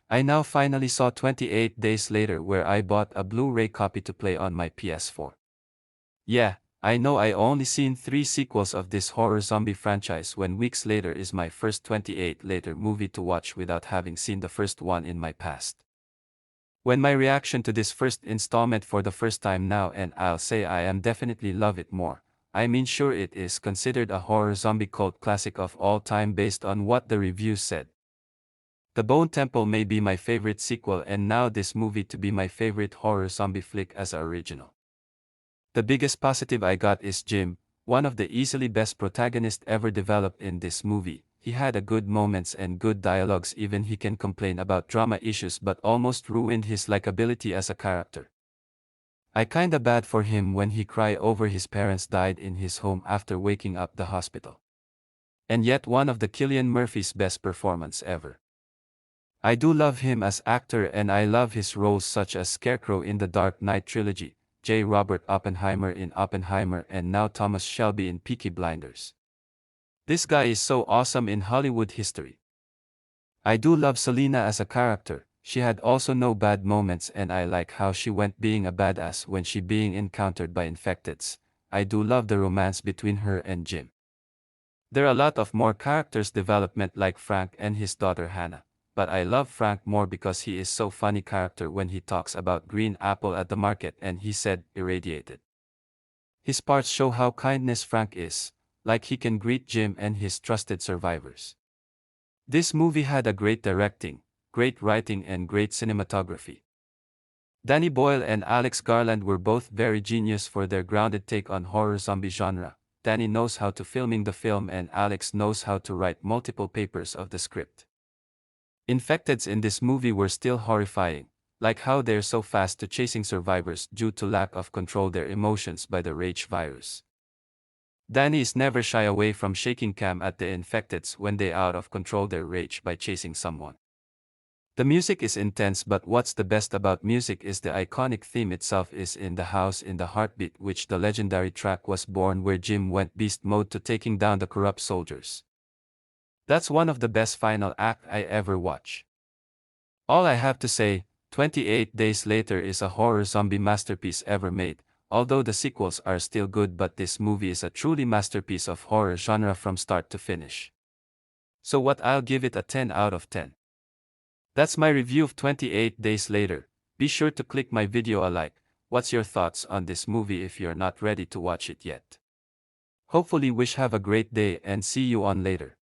I now finally saw 28 Days Later, where I bought a Blu-ray copy to play on my PS4. Yeah, I know I only seen 3 sequels of this horror zombie franchise when weeks later is my first 28 Later movie to watch without having seen the first one in my past. When my reaction to this first installment for the first time now, and I'll say I am definitely love it more. I mean, sure, it is considered a horror zombie cult classic of all time based on what the reviews said. The Bone Temple may be my favorite sequel, and now this movie to be my favorite horror zombie flick as a original. The biggest positive I got is Jim, one of the easily best protagonists ever developed in this movie. He had a good moments and good dialogues, even he can complain about drama issues, but almost ruined his likability as a character. I kinda bad for him when he cried over his parents died in his home after waking up the hospital. And yet one of the Cillian Murphy's best performance ever. I do love him as actor, and I love his roles such as Scarecrow in the Dark Knight trilogy, J. Robert Oppenheimer in Oppenheimer, and now Thomas Shelby in Peaky Blinders. This guy is so awesome in Hollywood history. I do love Selena as a character. She had also no bad moments, and I like how she went being a badass when she being encountered by infecteds. I do love the romance between her and Jim. There are a lot of more characters development like Frank and his daughter Hannah, but I love Frank more because he is so funny character when he talks about green apple at the market and he said irradiated. His parts show how kindness Frank is, like he can greet Jim and his trusted survivors. This movie had a great directing, great writing and great cinematography. Danny Boyle and Alex Garland were both very genius for their grounded take on horror zombie genre. Danny knows how to filming the film and Alex knows how to write multiple papers of the script. Infecteds in this movie were still horrifying, like how they're so fast to chasing survivors due to lack of control their emotions by the rage virus. Danny is never shy away from shaking cam at the infecteds when they out of control their rage by chasing someone. The music is intense, but what's the best about music is the iconic theme itself is In the House in the Heartbeat, which the legendary track was born where Jim went beast mode to taking down the corrupt soldiers. That's one of the best final act I ever watch. All I have to say, 28 Days Later is a horror zombie masterpiece ever made, although the sequels are still good, but this movie is a truly masterpiece of horror genre from start to finish. So what, I'll give it a 10 out of 10. That's my review of 28 Days Later. Be sure to click my video a like. What's your thoughts on this movie if you're not ready to watch it yet? Hopefully wish have a great day and see you on later.